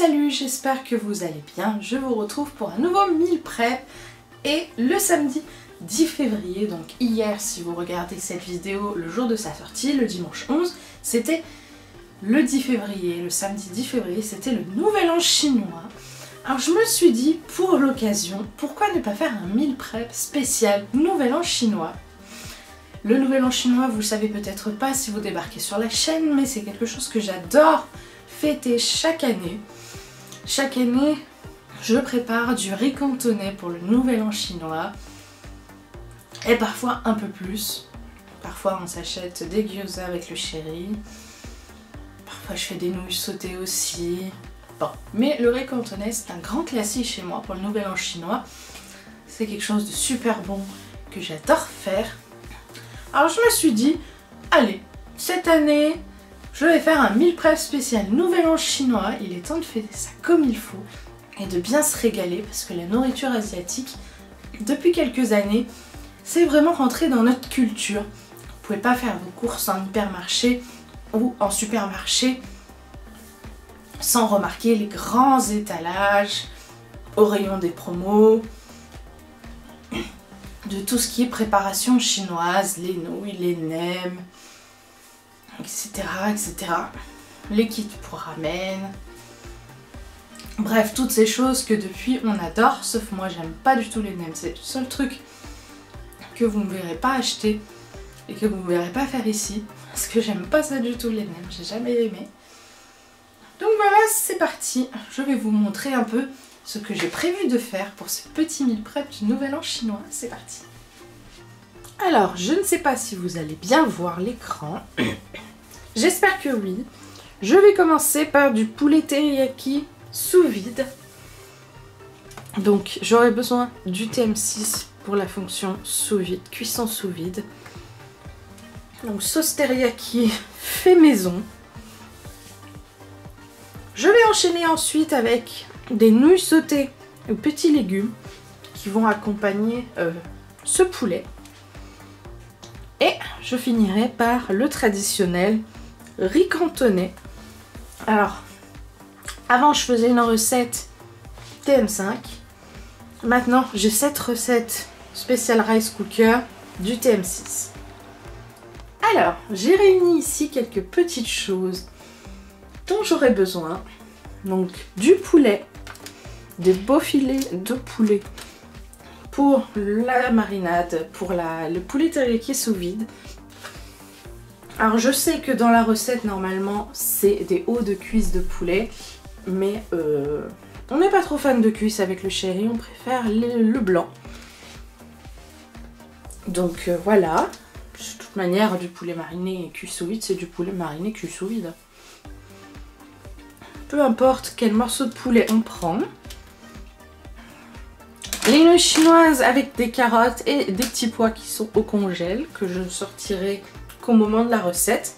Salut, j'espère que vous allez bien. Je vous retrouve pour un nouveau meal prep et le samedi 10 février, donc hier si vous regardez cette vidéo le jour de sa sortie, le dimanche 11, c'était le 10 février, le samedi 10 février, c'était le nouvel an chinois. Alors je me suis dit, pour l'occasion, pourquoi ne pas faire un meal prep spécial nouvel an chinois? Le nouvel an chinois, vous le savez peut-être pas si vous débarquez sur la chaîne, mais c'est quelque chose que j'adore fêter chaque année. Chaque année, je prépare du riz cantonais pour le nouvel an chinois. Et parfois un peu plus. Parfois on s'achète des gyoza avec le chéri. Parfois je fais des nouilles sautées aussi. Bon, mais le riz cantonais c'est un grand classique chez moi pour le nouvel an chinois. C'est quelque chose de super bon que j'adore faire. Alors je me suis dit, allez, cette année, je vais faire un meal prep spécial nouvel an chinois. Il est temps de fêter ça comme il faut et de bien se régaler parce que la nourriture asiatique, depuis quelques années, c'est vraiment rentré dans notre culture. Vous pouvez pas faire vos courses en hypermarché ou en supermarché sans remarquer les grands étalages au rayon des promos, de tout ce qui est préparation chinoise, les nouilles, les nems, etc. etc. Les kits pour ramen. Bref, toutes ces choses que depuis on adore, sauf moi j'aime pas du tout les nems. C'est le seul truc que vous ne verrez pas acheter et que vous ne verrez pas faire ici. Parce que j'aime pas ça du tout les nems, j'ai jamais aimé. Donc voilà, c'est parti. Je vais vous montrer un peu ce que j'ai prévu de faire pour ce petit meal prep du nouvel an chinois. C'est parti. Alors, je ne sais pas si vous allez bien voir l'écran. J'espère que oui. Je vais commencer par du poulet teriyaki sous vide. Donc, j'aurai besoin du TM6 pour la fonction sous vide, cuisson sous vide. Donc, sauce teriyaki fait maison. Je vais enchaîner ensuite avec des nouilles sautées aux petits légumes qui vont accompagner ce poulet. Et je finirai par le traditionnel riz cantonais. Alors, avant je faisais une recette TM5. Maintenant j'ai cette recette spécial rice cooker du TM6. Alors, j'ai réuni ici quelques petites choses dont j'aurai besoin. Donc du poulet, des beaux filets de poulet pour la marinade, pour le poulet teriyaki sous vide. Alors je sais que dans la recette normalement c'est des hauts de cuisse de poulet, mais on n'est pas trop fan de cuisse avec le chéri, on préfère le blanc. Donc voilà, de toute manière du poulet mariné cuit sous vide c'est du poulet mariné cuit sous vide. Peu importe quel morceau de poulet on prend. Les nouilles chinoises avec des carottes et des petits pois qui sont au congèle, que je ne sortirai qu'au moment de la recette.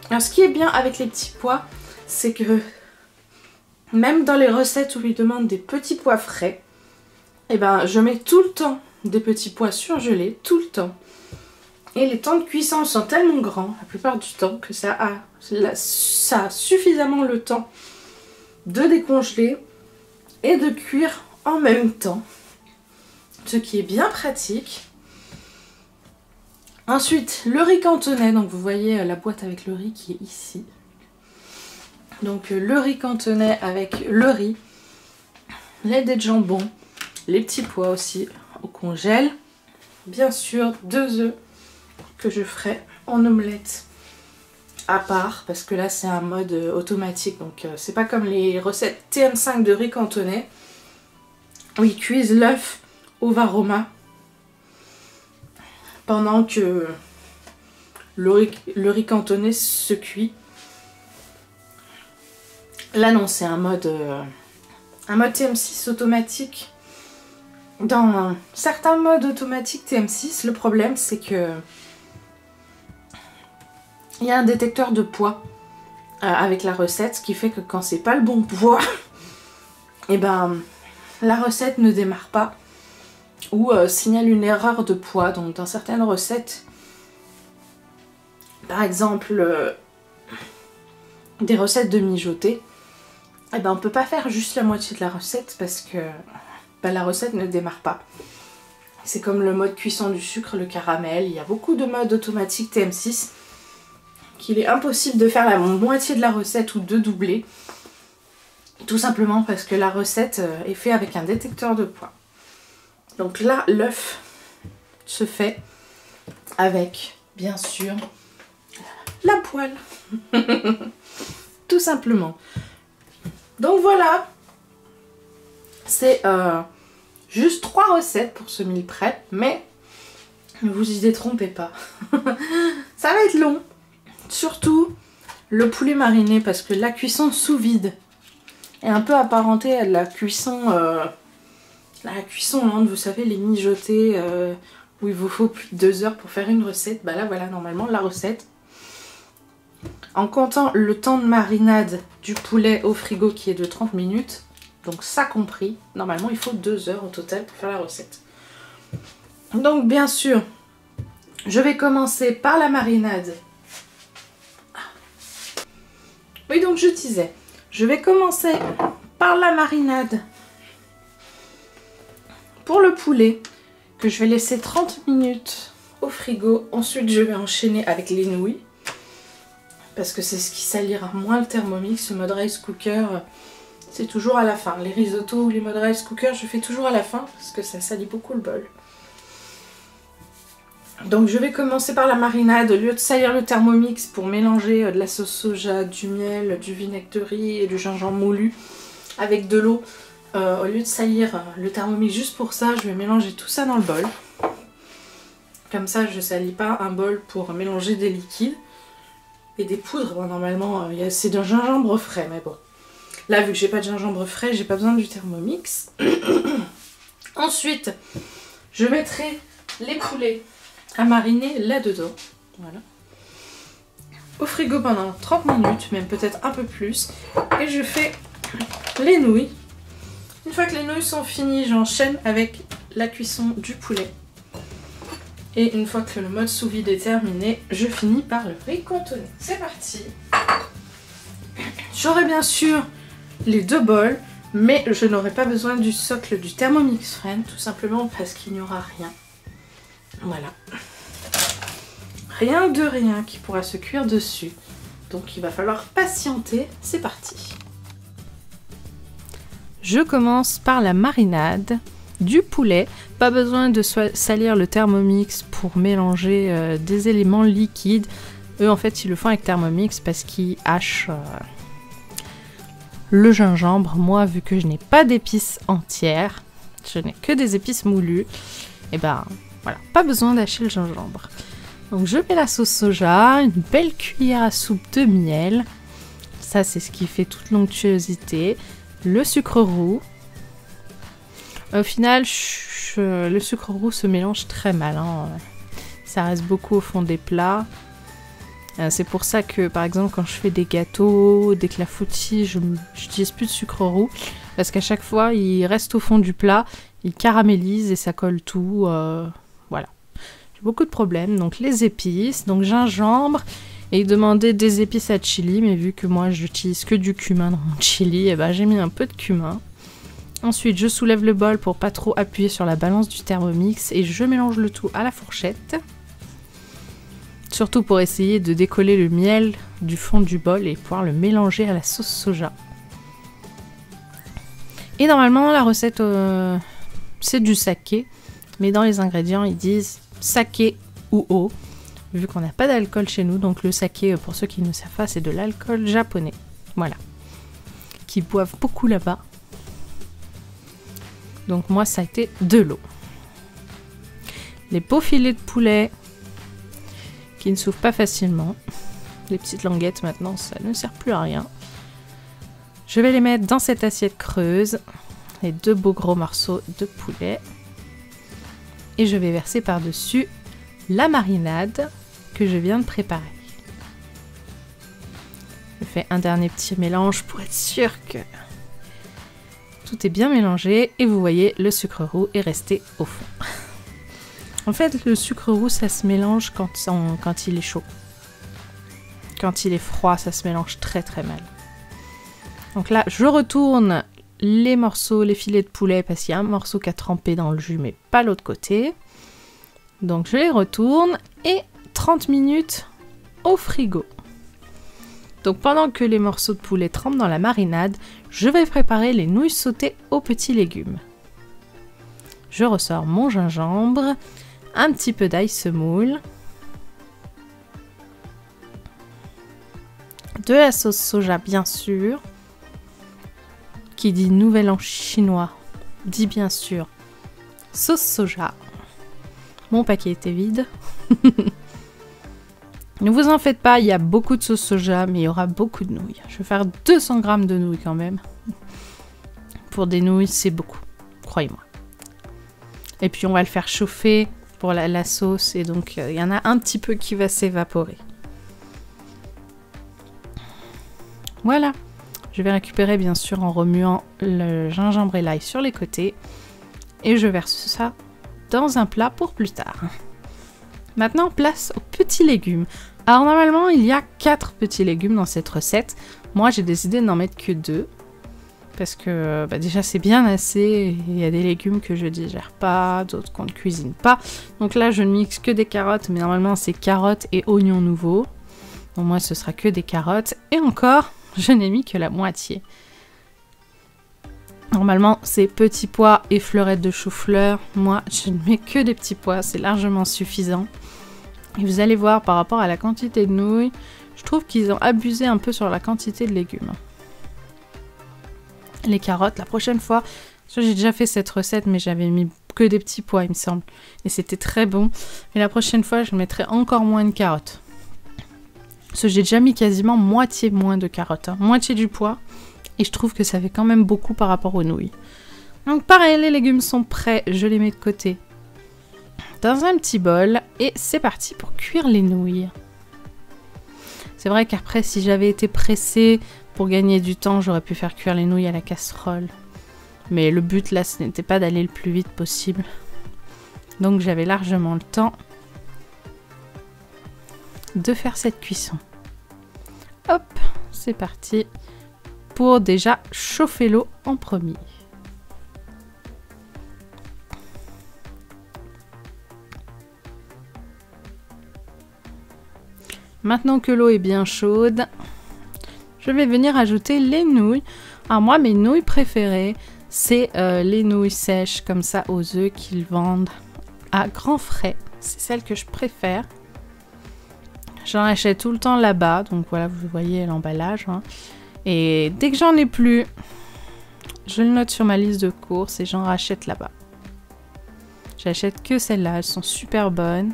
Alors ce qui est bien avec les petits pois, c'est que même dans les recettes où ils demandent des petits pois frais, et ben je mets tout le temps des petits pois surgelés, tout le temps. Et les temps de cuisson sont tellement grands, la plupart du temps, que ça a suffisamment le temps de décongeler et de cuire en même temps. Ce qui est bien pratique. Ensuite, le riz cantonais. Donc vous voyez la boîte avec le riz qui est ici. Donc le riz cantonais avec le riz, les dés de jambon, les petits pois aussi au congèle. Bien sûr, 2 œufs que je ferai en omelette à part, parce que là c'est un mode automatique, donc c'est pas comme les recettes TM5 de riz cantonais où ils cuisent l'œuf au varoma pendant que le riz cantonais se cuit. Là non, c'est un mode TM6 automatique. Dans certains modes automatiques TM6, le problème c'est que il y a un détecteur de poids avec la recette, ce qui fait que quand c'est pas le bon poids, et ben la recette ne démarre pas ou signale une erreur de poids. Donc dans certaines recettes, par exemple des recettes de mijoter, eh ben, on peut pas faire juste la moitié de la recette parce que la recette ne démarre pas. C'est comme le mode cuisson du sucre, le caramel, il y a beaucoup de modes automatiques TM6 qu'il est impossible de faire la moitié de la recette ou de doubler. Tout simplement parce que la recette est faite avec un détecteur de poids. Donc là, l'œuf se fait avec, bien sûr, la poêle. Tout simplement. Donc voilà. C'est juste 3 recettes pour ce meal prep, mais ne vous y détrompez pas. Ça va être long. Surtout le poulet mariné, parce que la cuisson sous vide est un peu apparentée à de la cuisson lente, vous savez, les mijotés où il vous faut plus de 2 heures pour faire une recette. Bah là voilà, normalement la recette, en comptant le temps de marinade du poulet au frigo qui est de 30 minutes, donc ça compris, normalement il faut 2 heures au total pour faire la recette. Donc bien sûr, je vais commencer par la marinade. Oui, donc je disais, je vais commencer par la marinade pour le poulet que je vais laisser 30 minutes au frigo. Ensuite, je vais enchaîner avec les nouilles parce que c'est ce qui salira moins le Thermomix. Le mode rice cooker, c'est toujours à la fin. Les risottos ou les modes rice cooker, je fais toujours à la fin parce que ça salit beaucoup le bol. Donc je vais commencer par la marinade. Au lieu de salir le Thermomix pour mélanger de la sauce soja, du miel, du vinaigre de riz et du gingembre moulu avec de l'eau, au lieu de salir le Thermomix juste pour ça, je vais mélanger tout ça dans le bol. Comme ça je ne salis pas un bol pour mélanger des liquides et des poudres. Bon, normalement c'est d'un gingembre frais, mais bon. Là vu que j'ai pas de gingembre frais, j'ai pas besoin du Thermomix. Ensuite je mettrai les poulets à mariner là-dedans, voilà, au frigo pendant 30 minutes, même peut-être un peu plus, et je fais les nouilles. Une fois que les nouilles sont finies, j'enchaîne avec la cuisson du poulet. Et une fois que le mode sous vide est terminé, je finis par le riz cantonné. C'est parti. J'aurai bien sûr les 2 bols, mais je n'aurai pas besoin du socle du Thermomix Friend, tout simplement parce qu'il n'y aura rien. Voilà. Rien de rien qui pourra se cuire dessus. Donc il va falloir patienter. C'est parti. Je commence par la marinade du poulet. Pas besoin de salir le Thermomix pour mélanger des éléments liquides. Eux en fait ils le font avec Thermomix parce qu'ils hachent le gingembre. Moi vu que je n'ai pas d'épices entières, je n'ai que des épices moulues, et ben voilà, pas besoin d'hacher le gingembre. Donc je mets la sauce soja, une belle cuillère à soupe de miel. Ça c'est ce qui fait toute l'onctuosité. Le sucre roux. Au final, le sucre roux se mélange très mal, hein. Ça reste beaucoup au fond des plats. C'est pour ça que par exemple quand je fais des gâteaux, des clafoutis, je n'utilise plus de sucre roux. Parce qu'à chaque fois il reste au fond du plat, il caramélise et ça colle tout. Voilà. J'ai beaucoup de problèmes. Donc les épices, donc gingembre. Et il demandait des épices à chili, mais vu que moi j'utilise que du cumin dans mon chili, et ben j'ai mis un peu de cumin. Ensuite je soulève le bol pour pas trop appuyer sur la balance du Thermomix et je mélange le tout à la fourchette. Surtout pour essayer de décoller le miel du fond du bol et pouvoir le mélanger à la sauce soja. Et normalement la recette c'est du saké, mais dans les ingrédients ils disent saké ou eau. Vu qu'on n'a pas d'alcool chez nous, donc le saké, pour ceux qui ne savent pas, c'est de l'alcool japonais. Voilà. Qui boivent beaucoup là-bas. Donc moi, ça a été de l'eau. Les beaux filets de poulet qui ne s'ouvrent pas facilement. Les petites languettes, maintenant, ça ne sert plus à rien. Je vais les mettre dans cette assiette creuse. Les 2 beaux gros morceaux de poulet. Et je vais verser par-dessus la marinade que je viens de préparer. Je fais un dernier petit mélange pour être sûr que tout est bien mélangé et vous voyez le sucre roux est resté au fond. En fait le sucre roux ça se mélange quand il est chaud. Quand il est froid ça se mélange très très mal. Donc là, je retourne les morceaux, les filets de poulet, parce qu'il y a un morceau qui a trempé dans le jus, mais pas l'autre côté. Donc je les retourne et 30 minutes au frigo. Donc pendant que les morceaux de poulet trempent dans la marinade, je vais préparer les nouilles sautées aux petits légumes. Je ressors mon gingembre, un petit peu d'ail semoule, de la sauce soja bien sûr, qui dit nouvel an chinois, dit bien sûr sauce soja. Mon paquet était vide. Ne vous en faites pas, il y a beaucoup de sauce soja, mais il y aura beaucoup de nouilles. Je vais faire 200 g de nouilles quand même. Pour des nouilles, c'est beaucoup, croyez-moi. Et puis on va le faire chauffer pour la sauce, et donc il y en a un petit peu qui va s'évaporer. Voilà. Je vais récupérer bien sûr en remuant le gingembre et l'ail sur les côtés. Et je verse ça dans un plat pour plus tard. Maintenant, place aux petits légumes. Alors normalement, il y a 4 petits légumes dans cette recette. Moi, j'ai décidé de n'en mettre que 2. Parce que déjà, c'est bien assez. Il y a des légumes que je digère pas, d'autres qu'on ne cuisine pas. Donc là, je ne mixe que des carottes. Mais normalement, c'est carottes et oignons nouveaux. Donc moi, ce sera que des carottes. Et encore, je n'ai mis que la moitié. Normalement, c'est petits pois et fleurettes de chou-fleur. Moi, je ne mets que des petits pois. C'est largement suffisant. Et vous allez voir, par rapport à la quantité de nouilles, je trouve qu'ils ont abusé un peu sur la quantité de légumes. Les carottes, la prochaine fois, j'ai déjà fait cette recette, mais j'avais mis que des petits pois, il me semble. Et c'était très bon. Et la prochaine fois, je mettrai encore moins de carottes. Parce que j'ai déjà mis quasiment moitié moins de carottes. Hein. Moitié du pois. Et je trouve que ça fait quand même beaucoup par rapport aux nouilles. Donc pareil, les légumes sont prêts. Je les mets de côté dans un petit bol. Et c'est parti pour cuire les nouilles. C'est vrai qu'après, si j'avais été pressée pour gagner du temps, j'aurais pu faire cuire les nouilles à la casserole. Mais le but là, ce n'était pas d'aller le plus vite possible. Donc j'avais largement le temps de faire cette cuisson. Hop, c'est parti pour déjà chauffer l'eau en premier. Maintenant que l'eau est bien chaude, je vais venir ajouter les nouilles. Alors moi, mes nouilles préférées, c'est les nouilles sèches comme ça aux œufs qu'ils vendent à grands frais. C'est celles que je préfère. J'en achète tout le temps là-bas, donc voilà, vous voyez l'emballage. Hein. Et dès que j'en ai plus, je le note sur ma liste de courses et j'en rachète là-bas. J'achète que celles-là, elles sont super bonnes.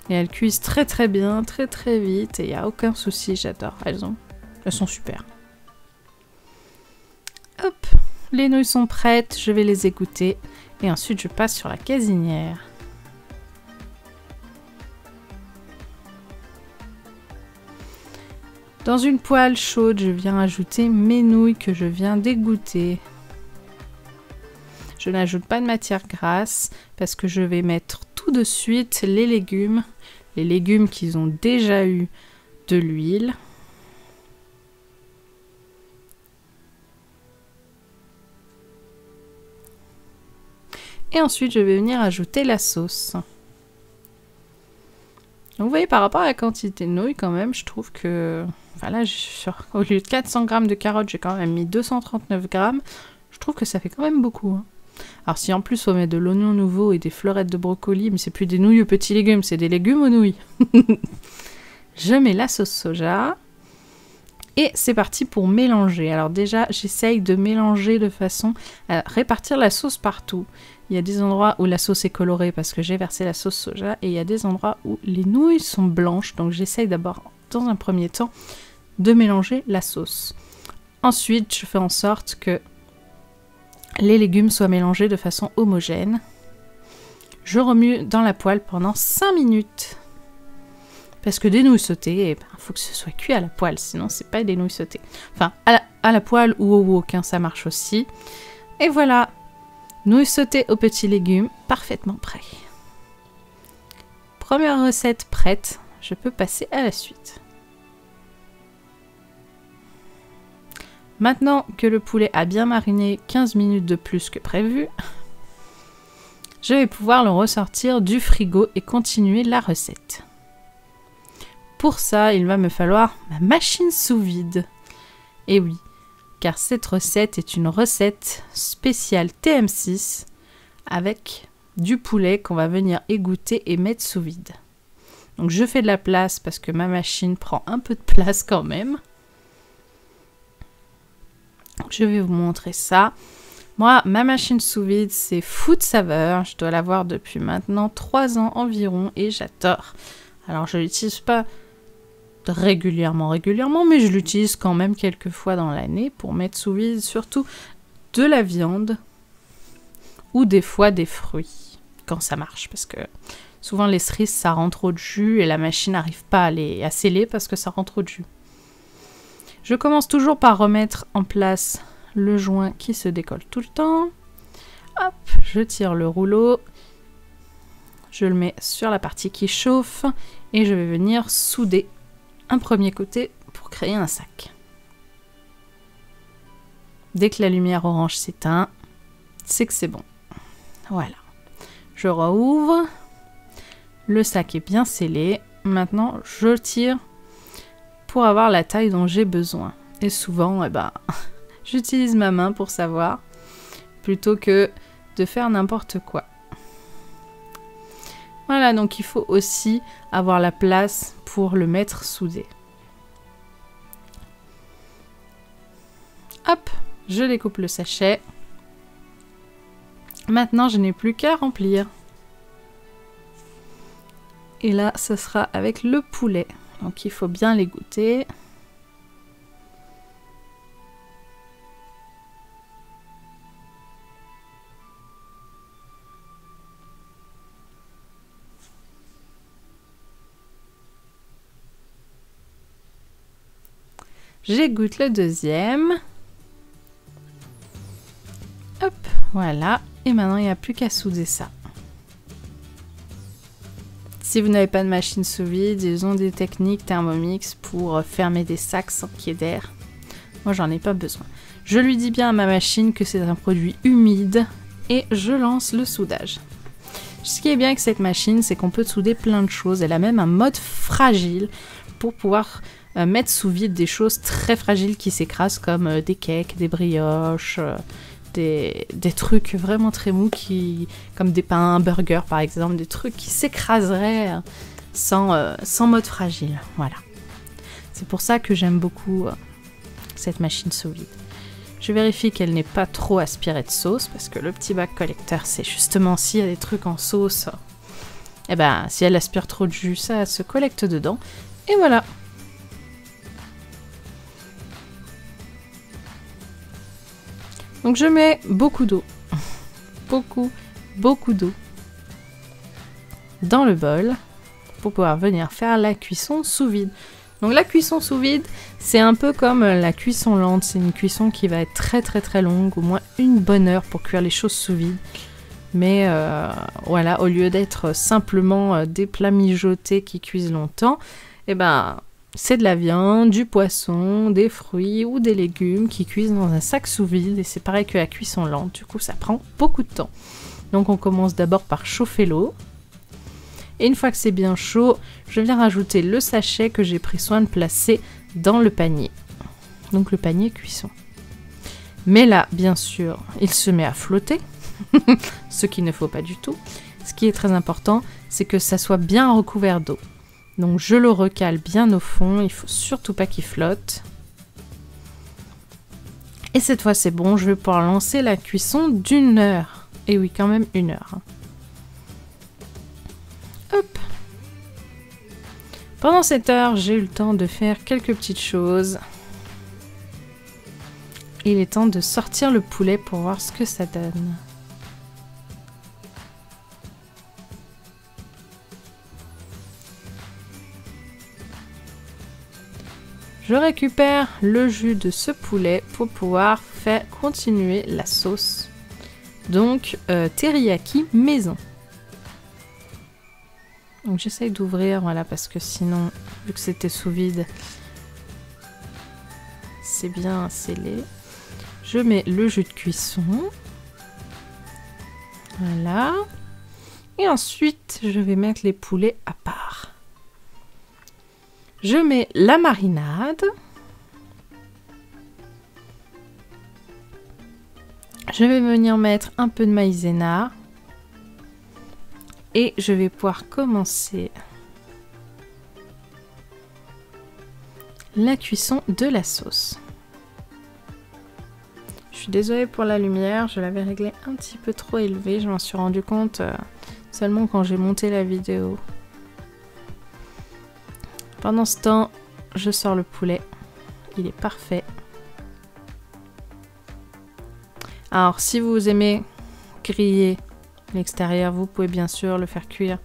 Et elles cuisent très très bien, très très vite. Et il n'y a aucun souci, j'adore. Elles sont super. Hop, les nouilles sont prêtes, je vais les égoutter. Et ensuite, je passe sur la cuisinière. Dans une poêle chaude, je viens ajouter mes nouilles que je viens d'égoutter. Je n'ajoute pas de matière grasse parce que je vais mettre tout de suite les légumes qui ont déjà eu de l'huile. Et ensuite, je vais venir ajouter la sauce. Donc, vous voyez, par rapport à la quantité de nouilles, quand même, je trouve que... Voilà, au lieu de 400 g de carottes, j'ai quand même mis 239 g. Je trouve que ça fait quand même beaucoup. Hein. Alors si en plus, il faut mettre de l'oignon nouveau et des fleurettes de brocoli, mais c'est plus des nouilles aux petits légumes, c'est des légumes aux nouilles. Je mets la sauce soja. Et c'est parti pour mélanger. Alors déjà, j'essaye de mélanger de façon à répartir la sauce partout. Il y a des endroits où la sauce est colorée parce que j'ai versé la sauce soja. Et il y a des endroits où les nouilles sont blanches. Donc j'essaye d'abord, dans un premier temps, de mélanger la sauce. Ensuite, je fais en sorte que les légumes soient mélangés de façon homogène. Je remue dans la poêle pendant 5 minutes. Parce que des nouilles sautées, faut que ce soit cuit à la poêle, sinon c'est pas des nouilles sautées. Enfin, à la poêle ou au wok, hein, ça marche aussi. Et voilà, nouilles sautées aux petits légumes, parfaitement prêts. Première recette prête, je peux passer à la suite. Maintenant que le poulet a bien mariné 15 minutes de plus que prévu, je vais pouvoir le ressortir du frigo et continuer la recette. Pour ça, il va me falloir ma machine sous vide. Et oui, car cette recette est une recette spéciale TM6 avec du poulet qu'on va venir égoutter et mettre sous vide. Donc je fais de la place parce que ma machine prend un peu de place quand même. Je vais vous montrer ça. Moi, ma machine sous vide, c'est Food Saver. Je dois l'avoir depuis maintenant 3 ans environ et j'adore. Alors, je l'utilise pas régulièrement, mais je l'utilise quand même quelques fois dans l'année pour mettre sous vide surtout de la viande ou des fois des fruits, quand ça marche. Parce que souvent, les cerises, ça rend trop de jus et la machine n'arrive pas à sceller parce que ça rend trop de jus. Je commence toujours par remettre en place le joint qui se décolle tout le temps. Hop, je tire le rouleau. Je le mets sur la partie qui chauffe et je vais venir souder un premier côté pour créer un sac. Dès que la lumière orange s'éteint, c'est que c'est bon. Voilà. Je rouvre. Le sac est bien scellé. Maintenant, je tire pour avoir la taille dont j'ai besoin. Et souvent, j'utilise ma main pour savoir, plutôt que de faire n'importe quoi. Voilà, donc il faut aussi avoir la place pour le mettre soudé. Hop, je découpe le sachet. Maintenant, je n'ai plus qu'à remplir. Et là, ce sera avec le poulet. Donc il faut bien l'égoutter. J'égoutte le deuxième. Hop, voilà. Et maintenant, il n'y a plus qu'à souder ça. Si vous n'avez pas de machine sous vide, ils ont des techniques Thermomix pour fermer des sacs sans qu'il y ait d'air. Moi, j'en ai pas besoin. Je lui dis bien à ma machine que c'est un produit humide et je lance le soudage. Ce qui est bien avec cette machine, c'est qu'on peut souder plein de choses. Elle a même un mode fragile pour pouvoir mettre sous vide des choses très fragiles qui s'écrasent comme des cakes, des brioches, des trucs vraiment très mous comme des pains, burgers par exemple, des trucs qui s'écraseraient sans mode fragile. Voilà. C'est pour ça que j'aime beaucoup cette machine sous vide. Je vérifie qu'elle n'est pas trop aspirée de sauce parce que le petit bac collecteur, c'est justement s'il y a des trucs en sauce, si elle aspire trop de jus, ça se collecte dedans. Et voilà. Donc je mets beaucoup d'eau, beaucoup d'eau dans le bol pour pouvoir venir faire la cuisson sous vide. Donc la cuisson sous vide, c'est un peu comme la cuisson lente, c'est une cuisson qui va être très longue, au moins une bonne heure pour cuire les choses sous vide. Mais voilà, au lieu d'être simplement des plats mijotés qui cuisent longtemps, c'est de la viande, du poisson, des fruits ou des légumes qui cuisent dans un sac sous vide et c'est pareil que la cuisson lente, du coup ça prend beaucoup de temps. Donc on commence d'abord par chauffer l'eau et une fois que c'est bien chaud, je viens rajouter le sachet que j'ai pris soin de placer dans le panier. Donc le panier cuisson. Mais là, bien sûr, il se met à flotter, ce qu'il ne faut pas du tout. Ce qui est très important, c'est que ça soit bien recouvert d'eau. Donc je le recale bien au fond, il ne faut surtout pas qu'il flotte. Et cette fois c'est bon, je vais pouvoir lancer la cuisson d'1 heure. Et oui, quand même 1 heure. Hop. Pendant cette heure, j'ai eu le temps de faire quelques petites choses. Il est temps de sortir le poulet pour voir ce que ça donne. Je récupère le jus de ce poulet pour pouvoir faire continuer la sauce. Donc, teriyaki maison. Donc j'essaye d'ouvrir, voilà, parce que sinon, vu que c'était sous vide, c'est bien scellé. Je mets le jus de cuisson. Voilà. Et ensuite, je vais mettre les poulets à part. Je mets la marinade. Je vais venir mettre un peu de maïzena. Et je vais pouvoir commencer la cuisson de la sauce. Je suis désolée pour la lumière, je l'avais réglée un petit peu trop élevée, je m'en suis rendu compte seulement quand j'ai monté la vidéo. Pendant ce temps, je sors le poulet, il est parfait. Alors si vous aimez griller l'extérieur, vous pouvez bien sûr le faire cuire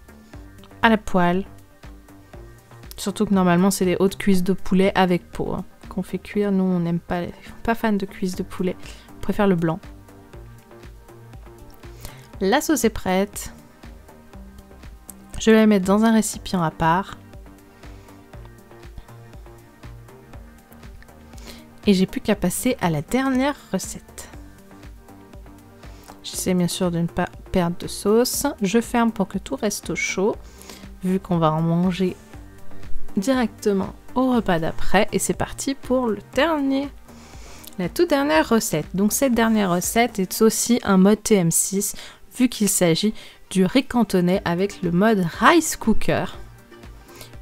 à la poêle. Surtout que normalement c'est des hautes cuisses de poulet avec peau hein, qu'on fait cuire. Nous on n'aime pas fan de cuisses de poulet, on préfère le blanc. La sauce est prête. Je vais la mettre dans un récipient à part. Et j'ai plus qu'à passer à la dernière recette. J'essaie bien sûr de ne pas perdre de sauce. Je ferme pour que tout reste au chaud, vu qu'on va en manger directement au repas d'après. Et c'est parti pour la toute dernière recette. Donc cette dernière recette est aussi un mode TM6, vu qu'il s'agit du riz cantonais avec le mode rice cooker.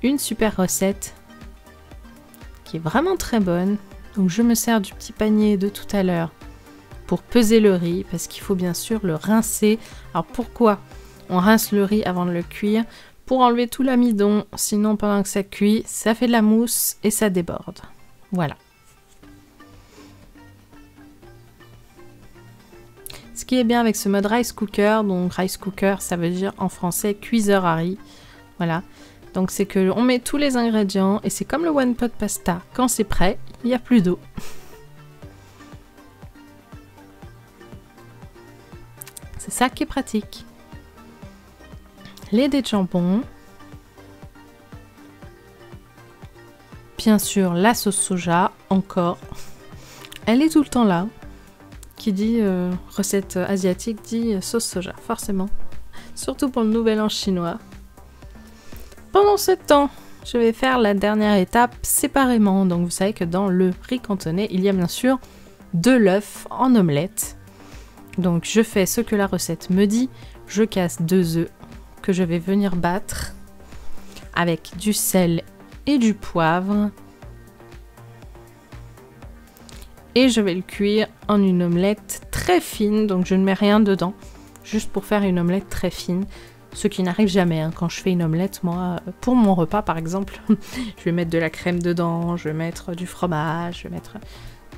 Une super recette qui est vraiment très bonne. Donc je me sers du petit panier de tout à l'heure pour peser le riz, parce qu'il faut bien sûr le rincer. Alors pourquoi on rince le riz avant de le cuire? Pour enlever tout l'amidon, sinon pendant que ça cuit, ça fait de la mousse et ça déborde. Voilà. Ce qui est bien avec ce mode rice cooker, donc rice cooker ça veut dire en français cuiseur à riz. Voilà. Donc c'est que on met tous les ingrédients et c'est comme le one pot pasta. Quand c'est prêt, il n'y a plus d'eau. C'est ça qui est pratique. Les dés de jambon. Bien sûr, la sauce soja, encore. Elle est tout le temps là. Qui dit recette asiatique dit sauce soja, forcément. Surtout pour le nouvel an chinois. Pendant ce temps, je vais faire la dernière étape séparément. Donc vous savez que dans le riz cantonais, il y a bien sûr de l'œuf en omelette. Donc je fais ce que la recette me dit. Je casse 2 œufs que je vais venir battre avec du sel et du poivre. Et je vais le cuire en une omelette très fine. Donc je ne mets rien dedans, juste pour faire une omelette très fine. Ce qui n'arrive jamais hein. Quand je fais une omelette, moi, pour mon repas par exemple, je vais mettre de la crème dedans, je vais mettre du fromage, je vais mettre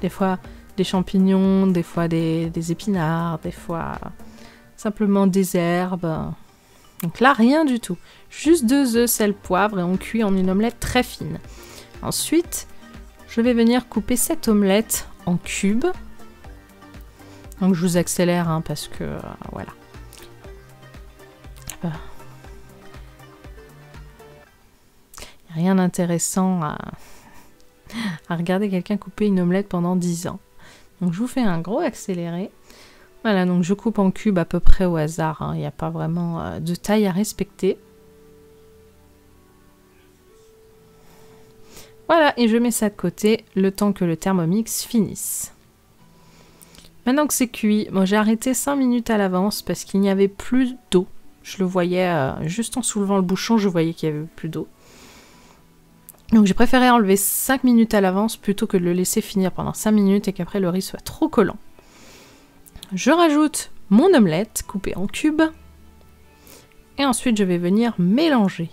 des fois des champignons, des fois des épinards, des fois simplement des herbes. Donc là, rien du tout. Juste 2 œufs, sel, poivre et on cuit en une omelette très fine. Ensuite, je vais venir couper cette omelette en cubes. Donc je vous accélère hein, parce que voilà. Il n'y a rien d'intéressant à regarder quelqu'un couper une omelette pendant 10 ans. Donc je vous fais un gros accéléré. Voilà, donc je coupe en cubes à peu près au hasard. Hein. Il n'y a pas vraiment de taille à respecter. Voilà, et je mets ça de côté le temps que le Thermomix finisse. Maintenant que c'est cuit, moi j'ai arrêté 5 minutes à l'avance parce qu'il n'y avait plus d'eau. Je le voyais, juste en soulevant le bouchon, je voyais qu'il n'y avait plus d'eau. Donc j'ai préféré enlever 5 minutes à l'avance plutôt que de le laisser finir pendant 5 minutes et qu'après le riz soit trop collant. Je rajoute mon omelette coupée en cubes. Et ensuite je vais venir mélanger.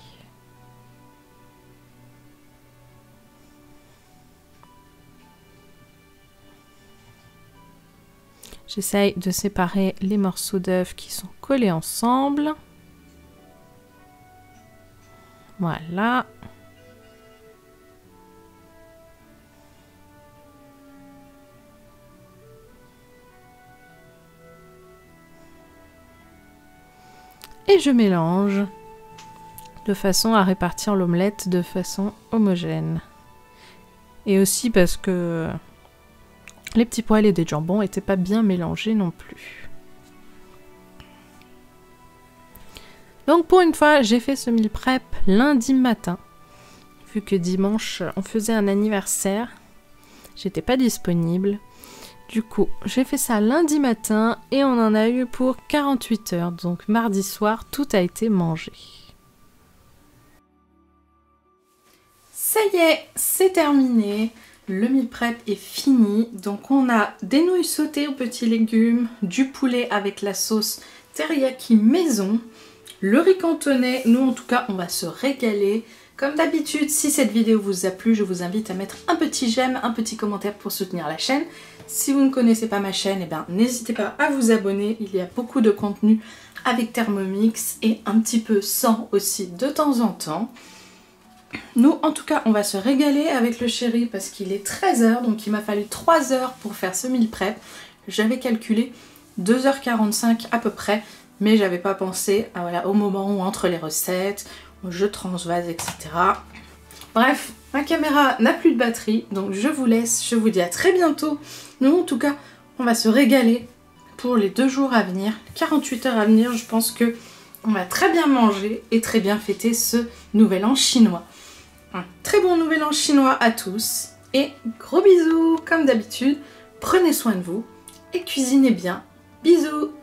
J'essaye de séparer les morceaux d'œuf qui sont collés ensemble. Voilà. Et je mélange de façon à répartir l'omelette de façon homogène. Et aussi parce que les petits pois et les dés de jambon n'étaient pas bien mélangés non plus. Donc pour une fois, j'ai fait ce meal prep lundi matin. Vu que dimanche, on faisait un anniversaire, j'étais pas disponible. Du coup, j'ai fait ça lundi matin et on en a eu pour 48 heures. Donc mardi soir, tout a été mangé. Ça y est, c'est terminé. Le meal prep est fini. Donc on a des nouilles sautées aux petits légumes, du poulet avec la sauce teriyaki maison, le riz cantonais. Nous en tout cas, on va se régaler. Comme d'habitude, si cette vidéo vous a plu, je vous invite à mettre un petit j'aime, un petit commentaire pour soutenir la chaîne. Si vous ne connaissez pas ma chaîne, eh bien, n'hésitez pas à vous abonner. Il y a beaucoup de contenu avec Thermomix et un petit peu sans aussi de temps en temps. Nous, en tout cas, on va se régaler avec le chéri parce qu'il est 13 h, donc il m'a fallu 3 heures pour faire ce meal prep. J'avais calculé 2h45 à peu près, mais j'avais pas pensé au moment où entre les recettes, je transvase, etc. Bref, ma caméra n'a plus de batterie, donc je vous laisse, je vous dis à très bientôt. Nous, en tout cas, on va se régaler pour les 2 jours à venir, 48 heures à venir. Je pense que on va très bien manger et très bien fêter ce nouvel an chinois. Un très bon nouvel an chinois à tous et gros bisous comme d'habitude. Prenez soin de vous et cuisinez bien. Bisous!